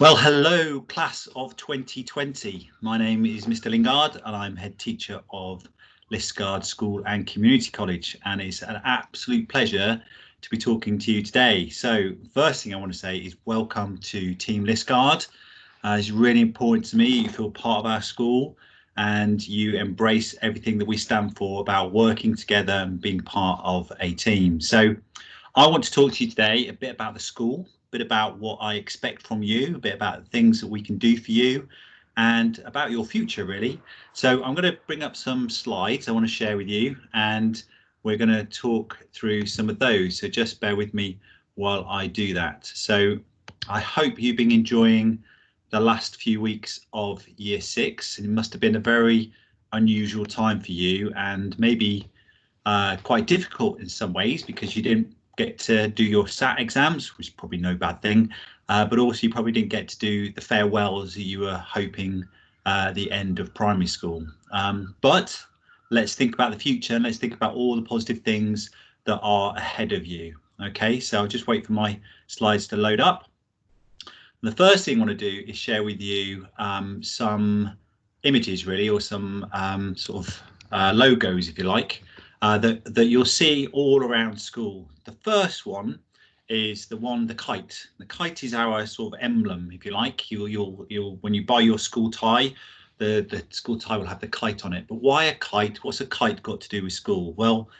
Well, hello, class of 2020. My name is Mr. Lingard and I'm head teacher of Liskeard School and Community College, and it's an absolute pleasure to be talking to you today. So first thing I want to say is welcome to Team Liskeard. It's really important to me you feel part of our school and you embrace everything that we stand for about working together and being part of a team. So I want to talk to you today a bit about the school, a bit about what I expect from you, a bit about the things that we can do for you, and about your future, really. So I'm going to bring up some slides I want to share with you, and we're going to talk through some of those. So just bear with me while I do that. So I hope you've been enjoying the last few weeks of year 6. It must have been a very unusual time for you, and maybe quite difficult in some ways because you didn't get to do your SAT exams, which is probably no bad thing, but also you probably didn't get to do the farewells that you were hoping at the end of primary school. But let's think about the future and let's think about all the positive things that are ahead of you. Okay, so I'll just wait for my slides to load up. And the first thing I want to do is share with you some images, really, or some sort of logos, if you like, that you'll see all around school. The first one is the kite. The kite is our sort of emblem, if you like. You'll when you buy your school tie, the school tie will have the kite on it. But why a kite? What's a kite got to do with school? Well,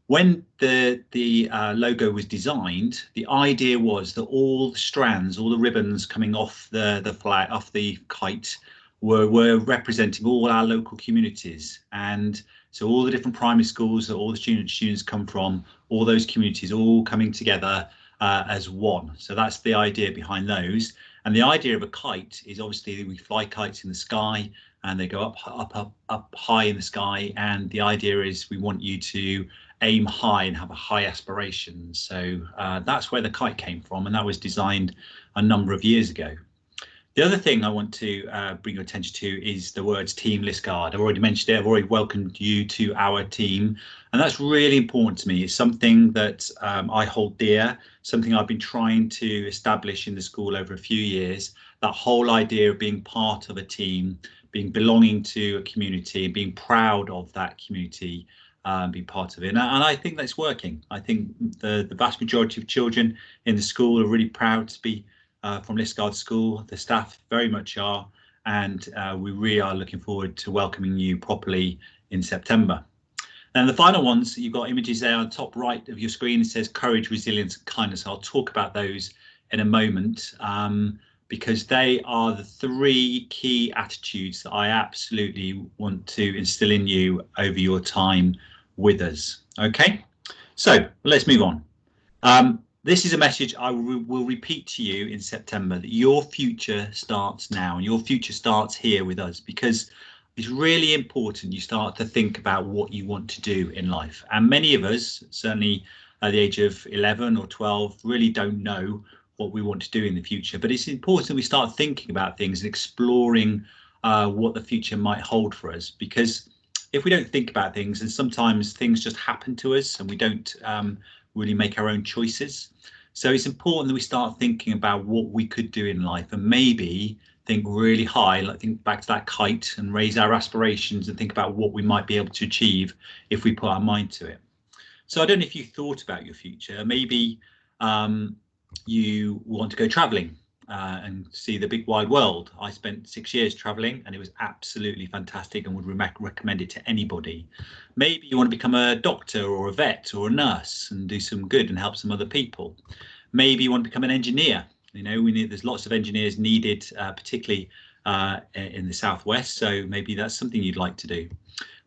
when the logo was designed, the idea was that all the strands, all the ribbons coming off the flag, off the kite, were representing all our local communities. And so all the different primary schools that all the students come from, all those communities all coming together as one. So that's the idea behind those. And the idea of a kite is obviously we fly kites in the sky and they go up high in the sky. And the idea is we want you to aim high and have a high aspiration. So that's where the kite came from, and that was designed a number of years ago. The other thing I want to bring your attention to is the words Team Liskeard. I've already mentioned it. I've already welcomed you to our team, and that's really important to me. It's something that I hold dear, something I've been trying to establish in the school over a few years. That whole idea of being part of a team, being belonging to a community, and being proud of that community, be part of it. And I think that's working. I think the vast majority of children in the school are really proud to be from Liskeard School. The staff very much are, and we really are looking forward to welcoming you properly in September. And the final ones, you've got images there on the top right of your screen. It says courage, resilience, and kindness. I'll talk about those in a moment because they are the 3 key attitudes that I absolutely want to instill in you over your time with us. Okay, so let's move on. This is a message I will repeat to you in September, that your future starts now and your future starts here with us, because it's really important you start to think about what you want to do in life. And many of us, certainly at the age of 11 or 12, really don't know what we want to do in the future. But it's important we start thinking about things and exploring what the future might hold for us, because if we don't think about things, and sometimes things just happen to us and we don't really make our own choices. So it's important that we start thinking about what we could do in life, and maybe think really high, like think back to that kite and raise our aspirations and think about what we might be able to achieve if we put our mind to it. So I don't know if you thought about your future. Maybe you want to go traveling and see the big wide world. I spent 6 years traveling and it was absolutely fantastic and would recommend it to anybody. Maybe you want to become a doctor or a vet or a nurse and do some good and help some other people. Maybe you want to become an engineer. You know, there's lots of engineers needed, particularly in the southwest. So maybe that's something you'd like to do.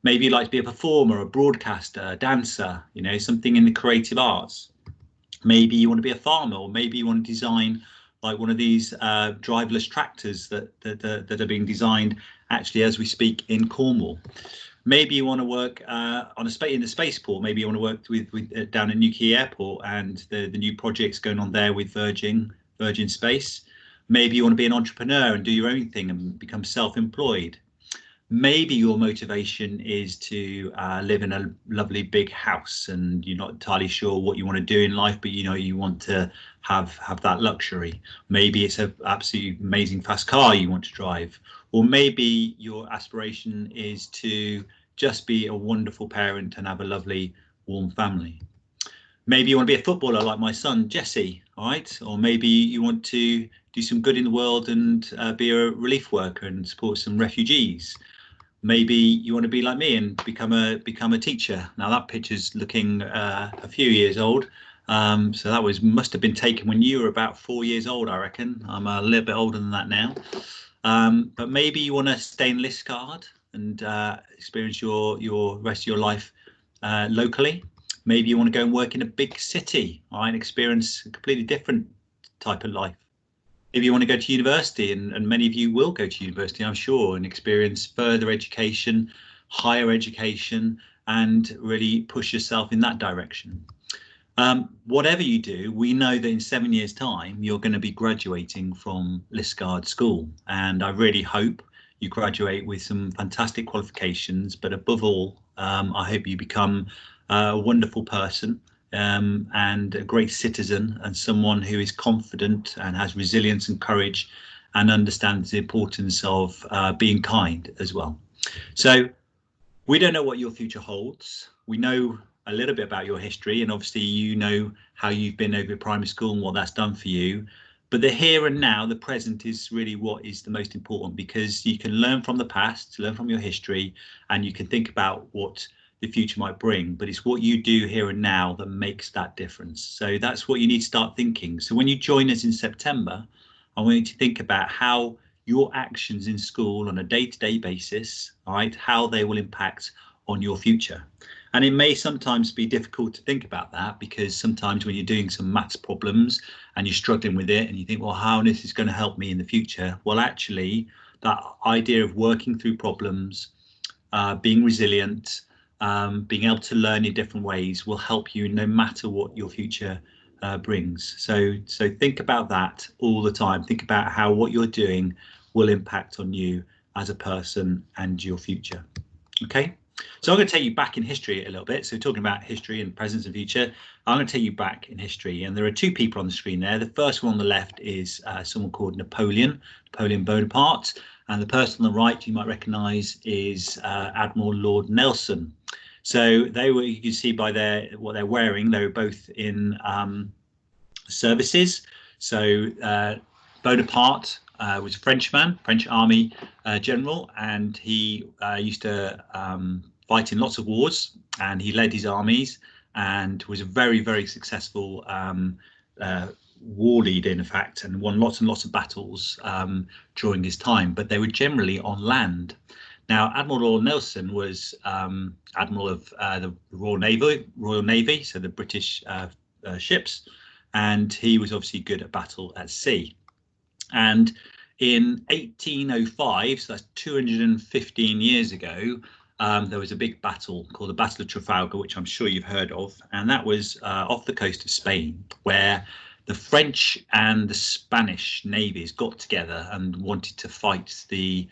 Maybe you'd like to be a performer, a broadcaster, a dancer, you know, something in the creative arts. Maybe you want to be a farmer, or maybe you want to design like one of these driverless tractors that are being designed actually as we speak in Cornwall. Maybe you want to work in the spaceport. Maybe you want to work with down at Newquay Airport and the new projects going on there with Virgin Space. Maybe you want to be an entrepreneur and do your own thing and become self-employed. Maybe your motivation is to live in a lovely big house, and you're not entirely sure what you want to do in life, but you know you want to have that luxury. Maybe it's an absolutely amazing fast car you want to drive, or maybe your aspiration is to just be a wonderful parent and have a lovely warm family. Maybe you want to be a footballer like my son Jesse, all right? Or maybe you want to do some good in the world and be a relief worker and support some refugees. Maybe you want to be like me and become a teacher. Now that picture's looking a few years old, so that must have been taken when you were about 4 years old, I reckon. I'm a little bit older than that now. But maybe you want to stay in Liskeard and experience your rest of your life locally. Maybe you want to go and work in a big city, all right, and experience a completely different type of life. If you want to go to university, and many of you will go to university, I'm sure, and experience further education, higher education, and really push yourself in that direction. Whatever you do, we know that in 7 years' time, you're going to be graduating from Liskeard School. And I really hope you graduate with some fantastic qualifications. But above all, I hope you become a wonderful person and a great citizen, and someone who is confident and has resilience and courage and understands the importance of being kind as well. So we don't know what your future holds. We know a little bit about your history, and obviously you know how you've been over primary school and what that's done for you. But the here and now, the present, is really what is the most important, because you can learn from the past, learn from your history, and you can think about what the future might bring, but it's what you do here and now that makes that difference. So that's what you need to start thinking. So when you join us in September, I want you to think about how your actions in school on a day-to-day basis, all right, how they will impact on your future. And it may sometimes be difficult to think about that, because sometimes when you're doing some maths problems and you're struggling with it and you think, well, how this is going to help me in the future? Well, actually, that idea of working through problems, being resilient, being able to learn in different ways will help you no matter what your future brings. So think about that all the time. Think about how what you're doing will impact on you as a person and your future. Okay, so I'm going to take you back in history a little bit. So talking about history and present and future, I'm going to take you back in history, and there are two people on the screen there. The first one on the left is someone called Napoleon Bonaparte, and the person on the right you might recognise is Admiral Lord Nelson. So they were, you can see by what they're wearing, they were both in services. So Bonaparte was a Frenchman, French army general, and he used to fight in lots of wars, and he led his armies and was a very, very successful war leader, in fact, and won lots and lots of battles during his time, but they were generally on land. Now, Admiral Lord Nelson was Admiral of the Royal Navy, so the British ships, and he was obviously good at battle at sea. And in 1805, so that's 215 years ago, there was a big battle called the Battle of Trafalgar, which I'm sure you've heard of, and that was off the coast of Spain, where the French and the Spanish navies got together and wanted to fight the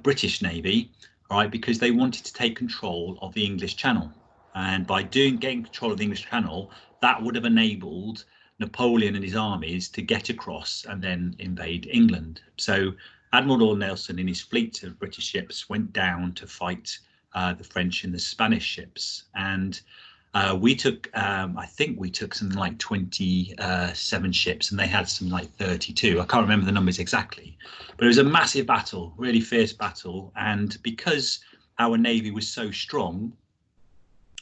British Navy, right, because they wanted to take control of the English Channel. And by getting control of the English Channel, that would have enabled Napoleon and his armies to get across and then invade England. So Admiral Lord Nelson and his fleet of British ships went down to fight the French and the Spanish ships. And we took, I think we took something like 27 ships, and they had something like 32. I can't remember the numbers exactly, but it was a massive battle, really fierce battle. And because our navy was so strong,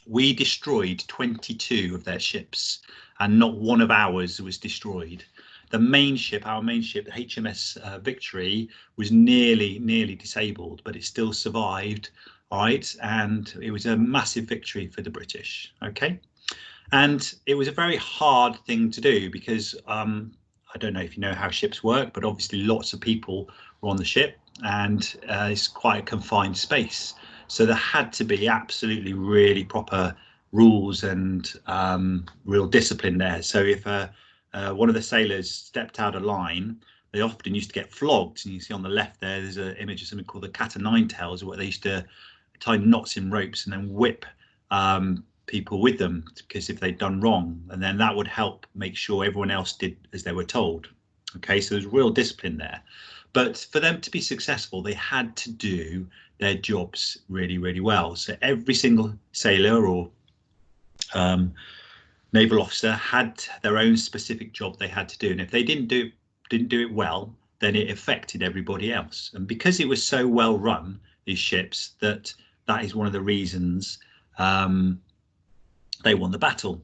we destroyed 22 of their ships, and not one of ours was destroyed. The main ship, our main ship, the HMS Victory, was nearly disabled, but it still survived. All right, and it was a massive victory for the British. Okay, and it was a very hard thing to do, because I don't know if you know how ships work, but obviously lots of people were on the ship, and it's quite a confined space. So there had to be absolutely really proper rules and real discipline there. So if one of the sailors stepped out of line, they often used to get flogged. And you see on the left there's an image of something called the cat o' nine tails, where they used to tie knots in ropes and then whip people with them, because if they'd done wrong, and then that would help make sure everyone else did as they were told. Okay, so there's real discipline there. But for them to be successful, they had to do their jobs really, really well. So every single sailor or naval officer had their own specific job they had to do, and if they didn't do it well, then it affected everybody else. And because it was so well run, these ships, that is one of the reasons they won the battle.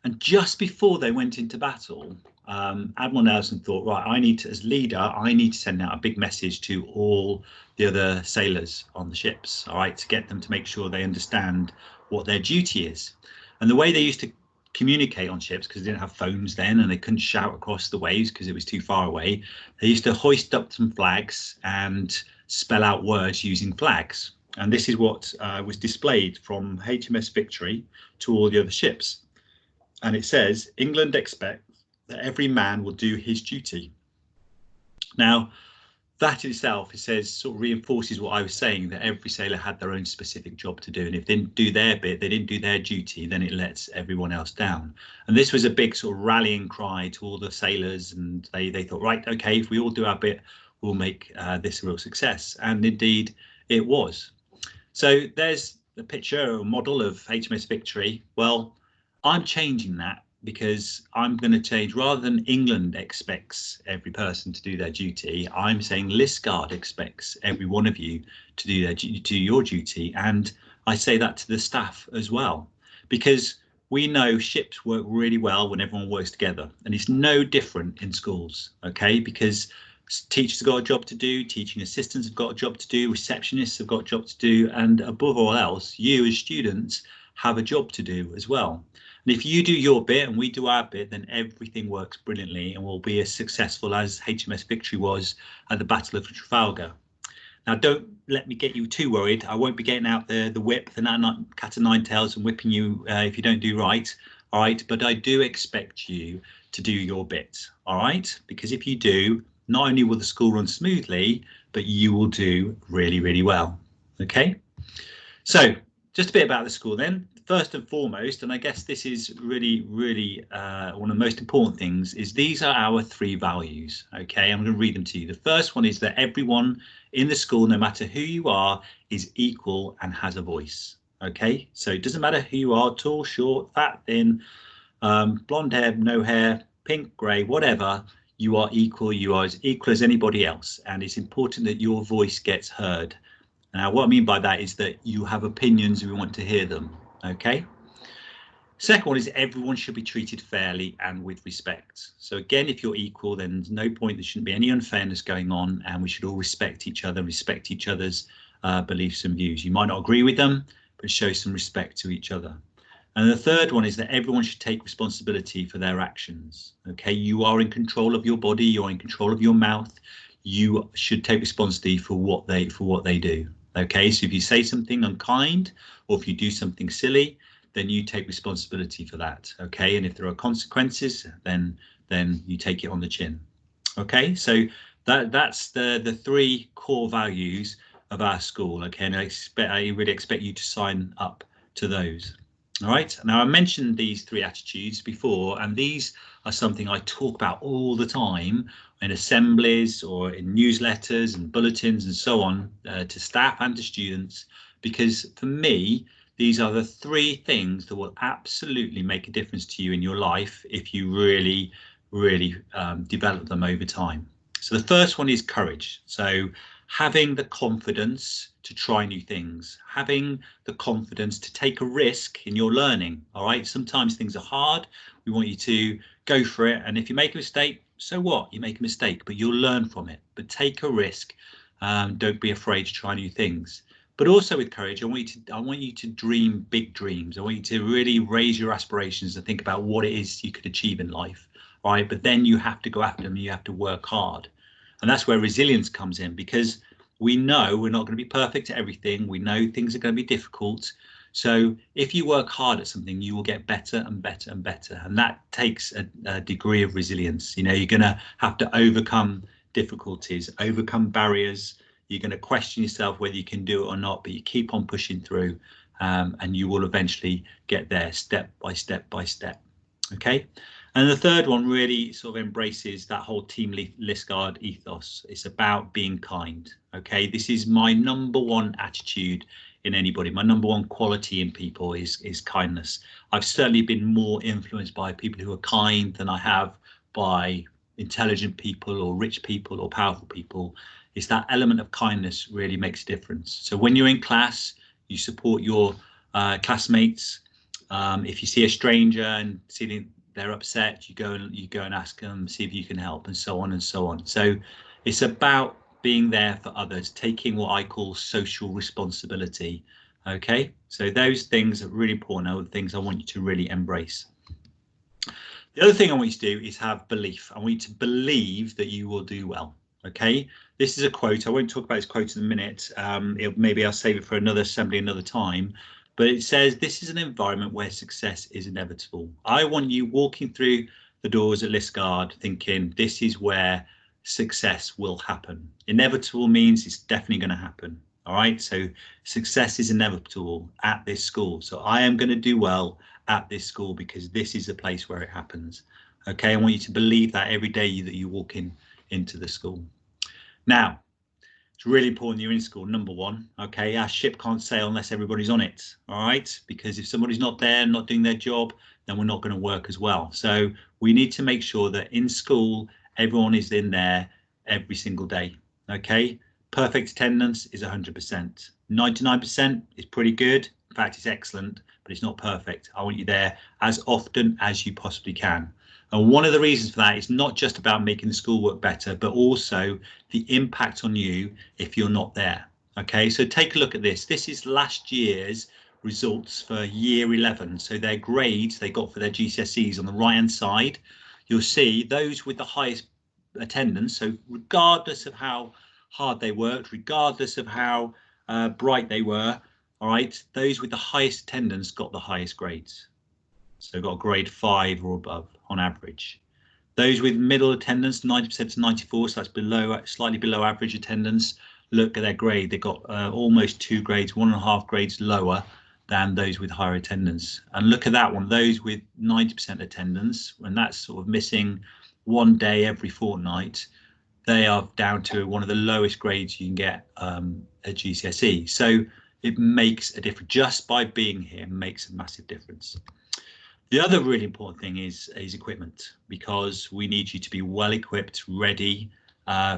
And just before they went into battle, Admiral Nelson thought, right, I need to, as leader, I need to send out a big message to all the other sailors on the ships, all right, to get them to make sure they understand what their duty is. And the way they used to communicate on ships, because they didn't have phones then and they couldn't shout across the waves because it was too far away, they used to hoist up some flags and spell out words using flags. And this is what was displayed from HMS Victory to all the other ships. And it says, England expects that every man will do his duty. Now, that in itself, it says, sort of reinforces what I was saying, that every sailor had their own specific job to do. And if they didn't do their bit, they didn't do their duty, then it lets everyone else down. And this was a big sort of rallying cry to all the sailors. And they thought, right, OK, if we all do our bit, we'll make this a real success. And indeed, it was. So there's a picture or model of HMS Victory. Well, I'm changing that, because I'm going to change, rather than England expects every person to do their duty, I'm saying Liskeard expects every one of you to do your duty. And I say that to the staff as well, because we know ships work really well when everyone works together, and it's no different in schools, okay? Because teachers have got a job to do, teaching assistants have got a job to do, receptionists have got a job to do, and above all else, you as students have a job to do as well. And if you do your bit and we do our bit, then everything works brilliantly and will be as successful as HMS Victory was at the Battle of Trafalgar. Now, don't let me get you too worried. I won't be getting out the whip, the cat o' nine tails, and whipping you if you don't do right. All right, but I do expect you to do your bit. All right, because if you do, not only will the school run smoothly, but you will do really, really well. OK, so just a bit about the school then. First and foremost, and I guess this is really, really one of the most important things, is these are our 3 values. OK, I'm going to read them to you. The first one is that everyone in the school, no matter who you are, is equal and has a voice. OK, so it doesn't matter who you are, tall, short, fat, thin, blonde hair, no hair, pink, grey, whatever. You are equal. You are as equal as anybody else. And it's important that your voice gets heard. Now, what I mean by that is that you have opinions and we want to hear them. OK. Second one is everyone should be treated fairly and with respect. So again, if you're equal, then there's no point, there shouldn't be any unfairness going on, and we should all respect each other, respect each other's beliefs and views. You might not agree with them, but show some respect to each other. And the third one is that everyone should take responsibility for their actions. OK, you are in control of your body, you're in control of your mouth. You should take responsibility for what they do. OK, so if you say something unkind or if you do something silly, then you take responsibility for that. OK, and if there are consequences, then you take it on the chin. OK, so that's the 3 core values of our school. OK, and I really expect you to sign up to those. All right, now I mentioned these 3 attitudes before, and these are something I talk about all the time in assemblies or in newsletters and bulletins and so on to staff and to students, because for me, these are the 3 things that will absolutely make a difference to you in your life if you really, really develop them over time. So the first one is courage. So having the confidence to try new things, having the confidence to take a risk in your learning. All right, sometimes things are hard. We want you to go for it. And if you make a mistake, so what? You make a mistake, but you'll learn from it. But take a risk. Don't be afraid to try new things. But also with courage, I want you to dream big dreams. I want you to really raise your aspirations and think about what it is you could achieve in life. All right, but then you have to go after them. You have to work hard. And that's where resilience comes in, because we know we're not going to be perfect at everything. We know things are going to be difficult. So if you work hard at something, you will get better and better and better. And that takes a degree of resilience. You know, you're going to have to overcome difficulties, overcome barriers. You're going to question yourself whether you can do it or not, but you keep on pushing through, and you will eventually get there step by step by step. Okay. And the third one really sort of embraces that whole Team Liskeard ethos. It's about being kind. Okay, this is my number one attitude in anybody. My number one quality in people is kindness. I've certainly been more influenced by people who are kind than I have by intelligent people or rich people or powerful people. It's that element of kindness really makes a difference. So when you're in class, you support your classmates. If you see a stranger and they're upset, you go and ask them, see if you can help, and so on and so on. So it's about being there for others, taking what I call social responsibility. Okay, so those things are really important, are the things I want you to really embrace. The other thing I want you to do is have belief. I want you to believe that you will do well. Okay, this is a quote. I won't talk about this quote in a minute. Maybe I'll save it for another assembly another time. But it says this is an environment where success is inevitable. I want you walking through the doors at Liskeard thinking this is where success will happen. Inevitable means it's definitely going to happen. All right, so success is inevitable at this school. So I am going to do well at this school because this is the place where it happens. Okay, I want you to believe that every day that you walk into the school. Now, it's really important you're in school, number one. Okay, our ship can't sail unless everybody's on it. All right, because if somebody's not there, not doing their job, then we're not going to work as well. So we need to make sure that in school, everyone is in there every single day. Okay, perfect attendance is 100%. 99% is pretty good. In fact, it's excellent, but it's not perfect. I want you there as often as you possibly can. And one of the reasons for that is not just about making the schoolwork better, but also the impact on you if you're not there. Okay, so take a look at this. This is last year's results for year 11. So their grades they got for their GCSEs on the right hand side. You'll see those with the highest attendance. So regardless of how hard they worked, regardless of how bright they were, all right, those with the highest attendance got the highest grades. So got a grade 5 or above on average. Those with middle attendance, 90% to 94, so that's slightly below average attendance. Look at their grade. They got almost 2 grades, 1.5 grades lower than those with higher attendance. And look at that one, those with 90% attendance, when that's sort of missing one day every fortnight, they are down to one of the lowest grades you can get at GCSE. So it makes a difference. Just by being here makes a massive difference. The other really important thing is equipment, because we need you to be well equipped, ready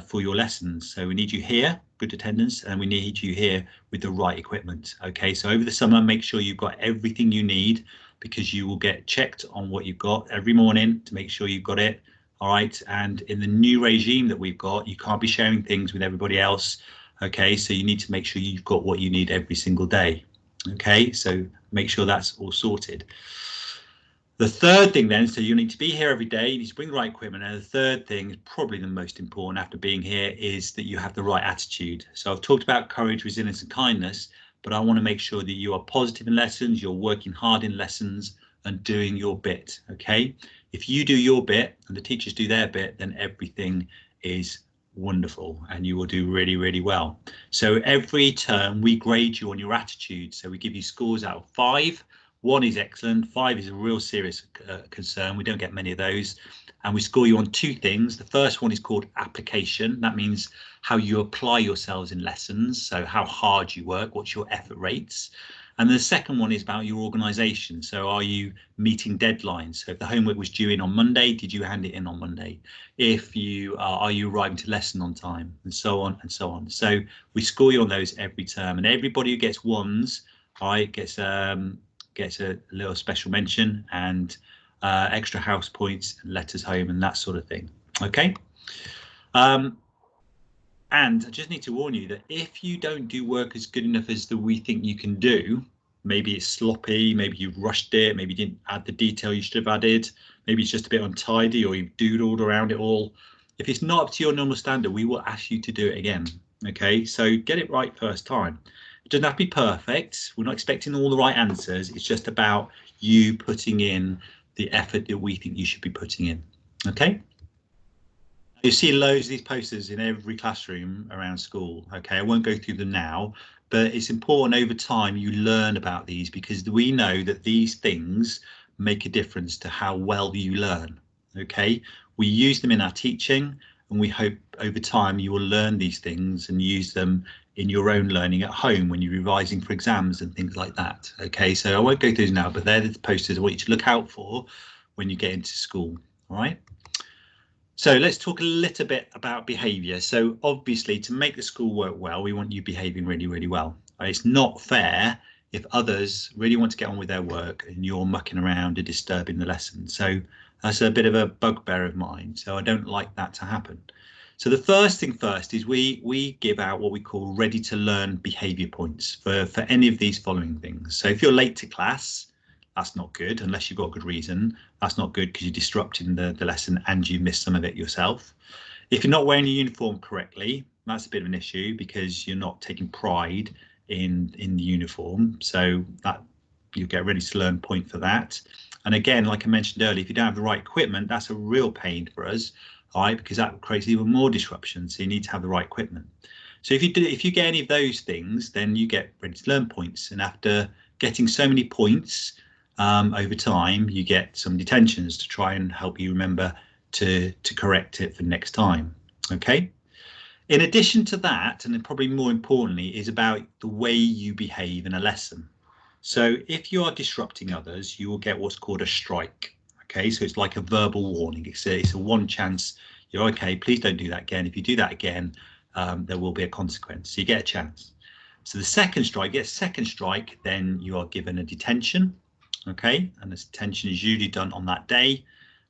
for your lessons. So we need you here, good attendance, and we need you here with the right equipment. Okay, so over the summer, make sure you've got everything you need, because you will get checked on what you've got every morning to make sure you've got it. All right, and in the new regime that we've got, you can't be sharing things with everybody else. Okay, so you need to make sure you've got what you need every single day. Okay, so make sure that's all sorted. The third thing then, so you need to be here every day, you need to bring the right equipment, and the third thing is probably the most important after being here is that you have the right attitude. So I've talked about courage, resilience and kindness, but I want to make sure that you are positive in lessons, you're working hard in lessons and doing your bit. Okay, if you do your bit and the teachers do their bit, then everything is wonderful and you will do really, really well. So every term we grade you on your attitude. So we give you scores out of 5. 1 is excellent, 5 is a real serious concern. We don't get many of those. And we score you on 2 things. The first one is called application. That means how you apply yourselves in lessons. So how hard you work, what's your effort rates. And the second one is about your organisation. So are you meeting deadlines? So if the homework was due in on Monday, did you hand it in on Monday? If you are you arriving to lesson on time, and so on and so on. So we score you on those every term, and everybody who gets 1s, right, gets a little special mention and extra house points and letters home and that sort of thing. Okay. And I just need to warn you that if you don't do work as good enough as we think you can do, maybe it's sloppy, maybe you've rushed it, maybe you didn't add the detail you should have added, maybe it's just a bit untidy or you've doodled around it all. If it's not up to your normal standard, we will ask you to do it again. Okay, so get it right first time. It doesn't have to be perfect. We're not expecting all the right answers. It's just about you putting in the effort that we think you should be putting in. Okay. You see loads of these posters in every classroom around school. Okay, I won't go through them now, but it's important over time you learn about these, because we know that these things make a difference to how well you learn. Okay, we use them in our teaching, and we hope over time you will learn these things and use them in your own learning at home when you're revising for exams and things like that. Okay, so I won't go through these now, but they're the posters I want you to look out for when you get into school. All right. So let's talk a little bit about behaviour. So obviously, to make the school work well, we want you behaving really, really well. It's not fair if others really want to get on with their work and you're mucking around and disturbing the lesson. So that's a bit of a bugbear of mine. So I don't like that to happen. So the first thing first is we give out what we call ready to learn behaviour points for any of these following things. So if you're late to class, that's not good unless you've got a good reason. That's not good because you're disrupting the lesson and you miss some of it yourself. If you're not wearing your uniform correctly, that's a bit of an issue because you're not taking pride in the uniform. So that you get ready to learn point for that. And again, like I mentioned earlier, if you don't have the right equipment, that's a real pain for us, all right, because that creates even more disruption. So you need to have the right equipment. So if you get any of those things, then you get ready to learn points. And after getting so many points, over time, you get some detentions to try and help you remember to correct it for next time. Okay. In addition to that, and probably more importantly, is about the way you behave in a lesson. So if you are disrupting others, you will get what's called a strike. Okay, so it's like a verbal warning. It's a one chance. You're okay. Please don't do that again. If you do that again, there will be a consequence. So you get a chance. So the second strike, then you are given a detention. Okay, and this detention is usually done on that day.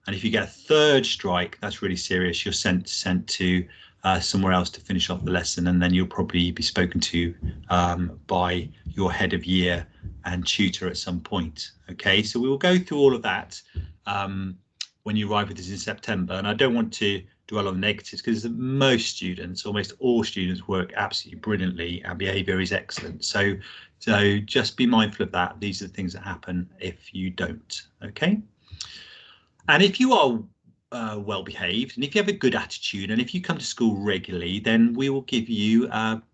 And if you get a third strike, that's really serious. You're sent to somewhere else to finish off the lesson, and then you'll probably be spoken to by your head of year and tutor at some point. Okay, so we will go through all of that when you arrive with us in September. And I don't want to dwell on negatives because most students, almost all students, work absolutely brilliantly and behaviour is excellent. So just be mindful of that. These are the things that happen if you don't. Okay. And if you are well behaved and if you have a good attitude and if you come to school regularly, then we will give you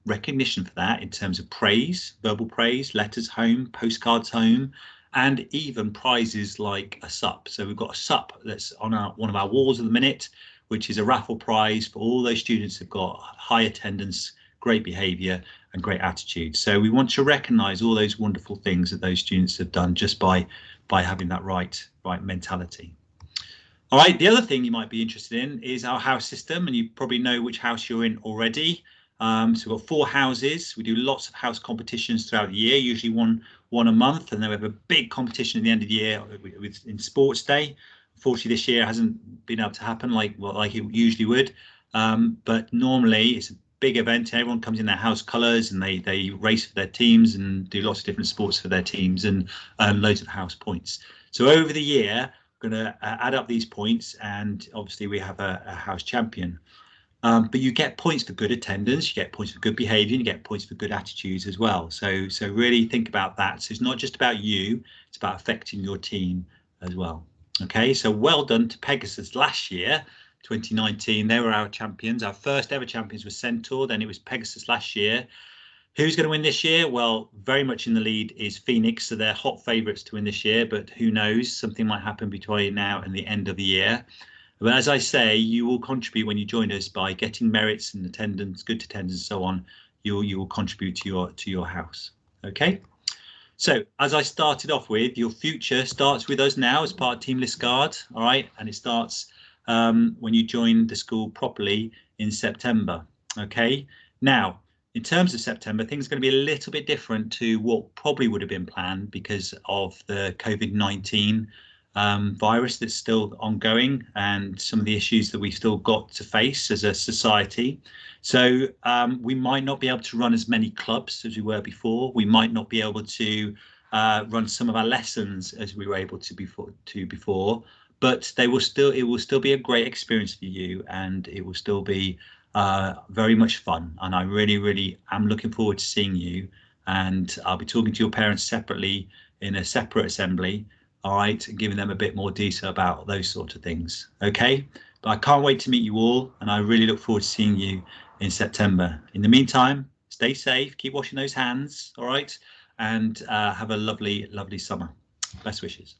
recognition for that in terms of praise, verbal praise, letters home, postcards home, and even prizes like a SUP. So we've got a SUP that's on one of our walls at the minute, which is a raffle prize for all those students who've got high attendance, great behaviour and great attitude. So we want to recognise all those wonderful things that those students have done just by having that right mentality. All right, the other thing you might be interested in is our house system, and you probably know which house you're in already. So we've got 4 houses. We do lots of house competitions throughout the year, usually one a month, and then we have a big competition at the end of the year in Sports Day. Unfortunately, this year hasn't been able to happen like it usually would, but normally it's a big event. Everyone comes in their house colours and they race for their teams and do lots of different sports for their teams and earn loads of house points. So over the year, we're going to add up these points, and obviously we have a house champion. But you get points for good attendance, you get points for good behaviour, and you get points for good attitudes as well. So really think about that. So it's not just about you, it's about affecting your team as well. Okay, so well done to Pegasus last year, 2019. They were our champions. Our first ever champions were Centaur, then it was Pegasus last year. Who's going to win this year? Well, very much in the lead is Phoenix, so they're hot favourites to win this year, but who knows, something might happen between now and the end of the year. But as I say, you will contribute when you join us by getting merits and attendance, good attendance and so on. You will contribute to your house. Okay. So as I started off with, your future starts with us now as part of Team Liskeard. All right, and it starts when you join the school properly in September. Okay. Now, in terms of September, things are going to be a little bit different to what probably would have been planned because of the COVID-19 virus that's still ongoing and some of the issues that we've still got to face as a society. So we might not be able to run as many clubs as we were before. We might not be able to run some of our lessons as we were able to before, but it will still be a great experience for you, and it will still be very much fun. And I really am looking forward to seeing you, and I'll be talking to your parents separately in a separate assembly all right, and giving them a bit more detail about those sort of things. Okay, but I can't wait to meet you all, and I really look forward to seeing you in September. In the meantime, stay safe, keep washing those hands, all right, and have a lovely, lovely summer. Best wishes.